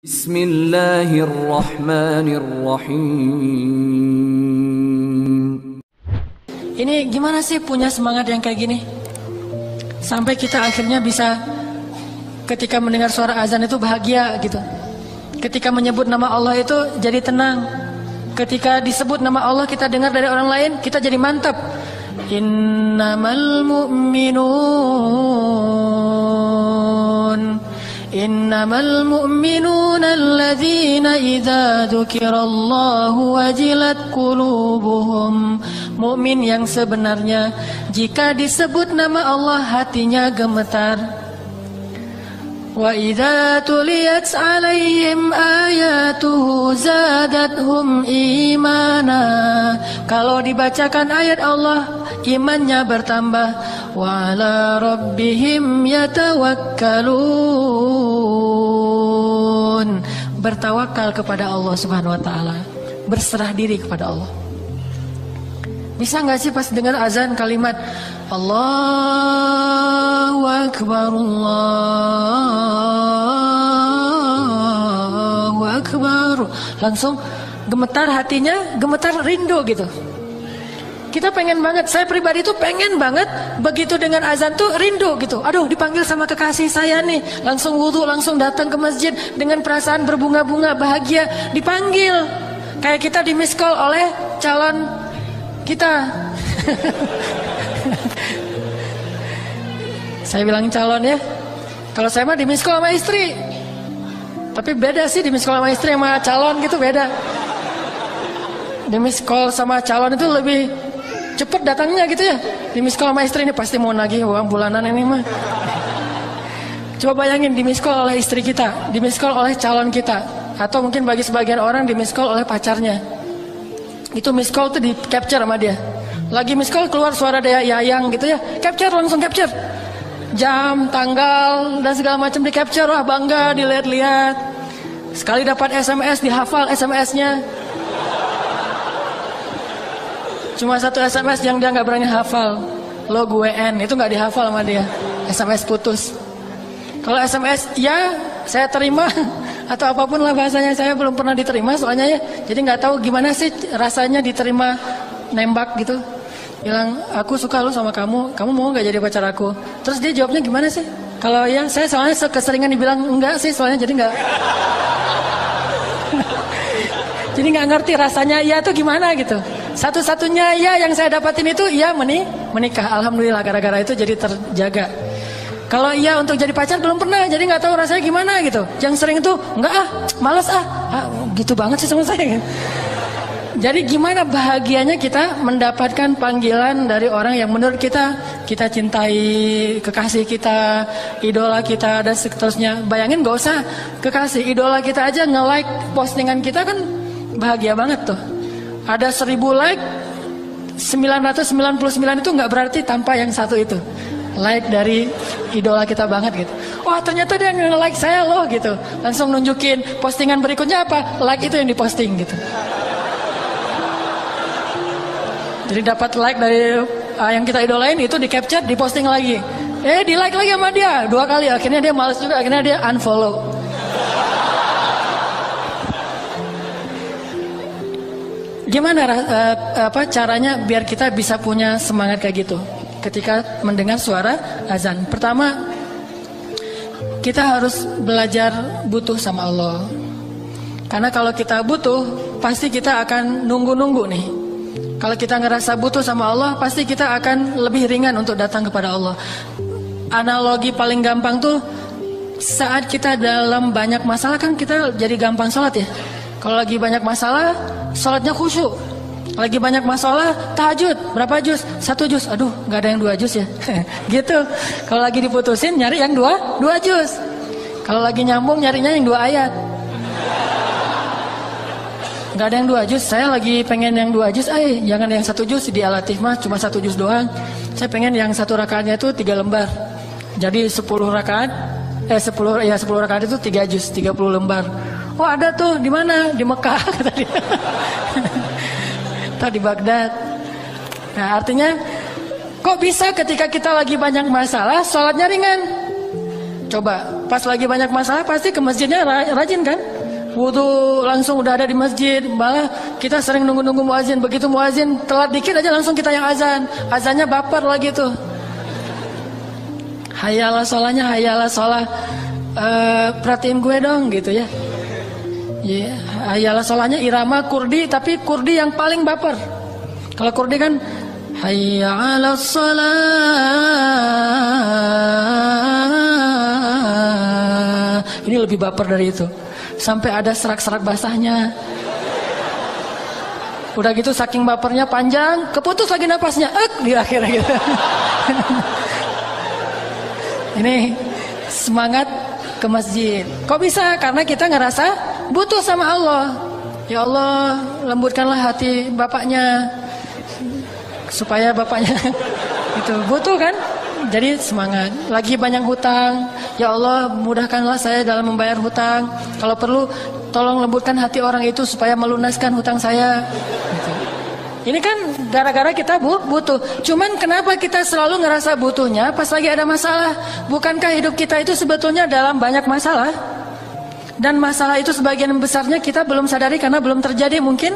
Bismillahirrahmanirrahim. Ini gimana sih punya semangat yang kayak gini? Sampai kita akhirnya bisa ketika mendengar suara azan itu bahagia gitu. Ketika menyebut nama Allah itu jadi tenang. Ketika disebut nama Allah kita dengar dari orang lain, kita jadi mantap. Innamal mu'minuna alladzina idza dzukirallahu wajilat qulubuhum. Mukmin yang sebenarnya jika disebut nama Allah hatinya gemetar. Wa idza tuliyat 'alaihim ayatuhu zadathum imana. Kalau dibacakan ayat Allah, imannya bertambah. Wa 'ala rabbihim yatawakkalun. Bertawakal kepada Allah Subhanahu wa taala, berserah diri kepada Allah. Bisa nggak sih pas dengar azan kalimat Allahu Akbar, Allahu Akbar, langsung gemetar hatinya, gemetar rindu gitu. Kita pengen banget, saya pribadi tuh pengen banget begitu dengan azan tuh rindu gitu. Aduh, dipanggil sama kekasih saya nih, langsung wudhu, langsung datang ke masjid dengan perasaan berbunga-bunga, bahagia, dipanggil. Kayak kita di miss call oleh calon kita. Saya bilang calon ya. Kalau saya mah di miss call sama istri. Tapi beda sih di miss call sama istri sama calon gitu, beda. Di miss call sama calon itu lebih cepet datangnya gitu ya. Di miss call sama istri ini pasti mau nagih uang bulanan ini mah. Coba bayangin di miss call oleh istri kita, di miss call oleh calon kita, atau mungkin bagi sebagian orang di miss call oleh pacarnya. Itu miss call tuh di capture sama dia. Lagi miss call keluar suara dia yayang gitu ya, capture, langsung capture. Jam, tanggal dan segala macam di capture. Wah bangga dilihat-lihat. Sekali dapat SMS dihafal SMS-nya. Cuma satu SMS yang dia nggak berani hafal, lo gue N, itu nggak dihafal sama dia. SMS putus. Kalau SMS ya saya terima atau apapun lah bahasanya, saya belum pernah diterima soalnya ya. Jadi nggak tahu gimana sih rasanya diterima nembak gitu. Bilang aku suka lu sama kamu mau nggak jadi pacar aku? Terus dia jawabnya gimana sih? Kalau yang saya soalnya keseringan dibilang enggak sih, soalnya jadi nggak. Jadi nggak ngerti rasanya iya tuh gimana gitu. Satu-satunya ya yang saya dapatin itu ya menikah. Alhamdulillah gara-gara itu jadi terjaga. Kalau iya untuk jadi pacar belum pernah, jadi nggak tahu rasanya gimana gitu. Yang sering itu enggak malas gitu banget sih sama saya. Jadi gimana bahagianya kita mendapatkan panggilan dari orang yang menurut kita cintai, kekasih kita, idola kita dan seterusnya. Bayangin gak usah kekasih, idola kita aja nge-like postingan kita kan bahagia banget tuh. Ada 1000 like, 999 itu nggak berarti tanpa yang satu itu. Like dari idola kita banget gitu. Wah ternyata dia nge-like saya loh gitu. Langsung nunjukin postingan berikutnya apa? Like itu yang diposting gitu. Jadi dapat like dari yang kita idolain itu di capture, diposting lagi. Di like lagi sama dia 2 kali. Akhirnya dia males juga, akhirnya dia unfollow. Gimana caranya biar kita bisa punya semangat kayak gitu ketika mendengar suara azan? Pertama, kita harus belajar butuh sama Allah. Karena kalau kita butuh, pasti kita akan nunggu-nunggu nih. Kalau kita ngerasa butuh sama Allah, pasti kita akan lebih ringan untuk datang kepada Allah. Analogi paling gampang tuh, saat kita dalam banyak masalah kan kita jadi gampang sholat ya. Kalau lagi banyak masalah, sholatnya khusyuk. Lagi banyak masalah, tahajud, berapa juz? 1 juz. Aduh, gak ada yang 2 juz ya. Gitu. Kalau lagi diputusin, nyari yang 2 juz. Kalau lagi nyambung, nyarinya yang 2 ayat. Gak ada yang 2 juz. Saya lagi pengen yang 2 juz. Jangan yang 1 juz di Al-Latif mah cuma 1 juz doang. Saya pengen yang 1 rakaatnya itu 3 lembar. Jadi 10 rakaat 10 rakaat itu 3 juz, 30 lembar. Oh ada tuh, di mana? Di Mekah kata dia. Atau di Baghdad. Nah artinya kok bisa ketika kita lagi banyak masalah sholatnya ringan? Coba pas lagi banyak masalah pasti ke masjidnya rajin kan? wudu langsung udah ada di masjid. Malah kita sering nunggu-nunggu muazin. Begitu muazin telat dikit aja langsung kita yang azan. Azannya baper lagi tuh. Hayalah sholahnya, hayalah sholah. Perhatiin gue dong gitu ya. Ya, hayalah sholahnya irama kurdi, tapi kurdi yang paling baper. Kalau kurdi kan hayya 'alas shalah. Ini lebih baper dari itu. Sampai ada serak-serak basahnya. Udah gitu saking bapernya panjang, keputus lagi napasnya. Di akhirnya gitu. Ini semangat ke masjid. Kok bisa? Karena kita ngerasa butuh sama Allah. Ya Allah, lembutkanlah hati bapaknya supaya bapaknya itu butuh kan? Jadi semangat. Lagi banyak hutang, ya Allah mudahkanlah saya dalam membayar hutang. Kalau perlu tolong lembutkan hati orang itu supaya melunaskan hutang saya. Gitu. Ini kan gara-gara kita butuh. Cuman kenapa kita selalu ngerasa butuhnya pas lagi ada masalah? Bukankah hidup kita itu sebetulnya dalam banyak masalah? Dan masalah itu sebagian besarnya kita belum sadari karena belum terjadi mungkin.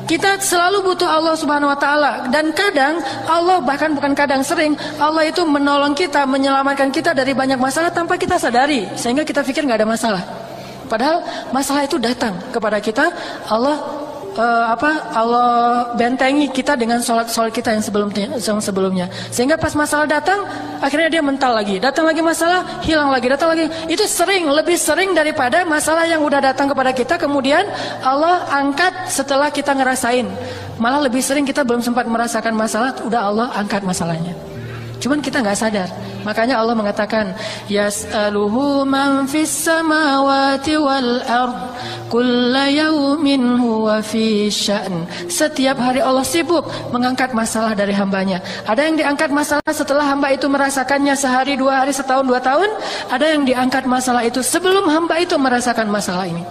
Kita selalu butuh Allah Subhanahu wa taala, dan kadang Allah, bahkan bukan kadang, sering Allah itu menolong kita, menyelamatkan kita dari banyak masalah tanpa kita sadari, sehingga kita pikir nggak ada masalah. Padahal masalah itu datang kepada kita. Allah bentengi kita dengan sholat kita yang sebelumnya, sehingga pas masalah datang akhirnya dia mental lagi, datang lagi masalah, hilang lagi, datang lagi. Itu lebih sering daripada masalah yang udah datang kepada kita kemudian Allah angkat setelah kita ngerasain. Malah lebih sering kita belum sempat merasakan masalah udah Allah angkat masalahnya. Cuman kita nggak sadar. Makanya Allah mengatakan, yas'aluhu man fis samawati wal ard, kulla yawmin huwa fi sya'n. Setiap hari Allah sibuk mengangkat masalah dari hambanya. Ada yang diangkat masalah setelah hamba itu merasakannya sehari, 2 hari, setahun, 2 tahun. Ada yang diangkat masalah itu sebelum hamba itu merasakan masalah ini.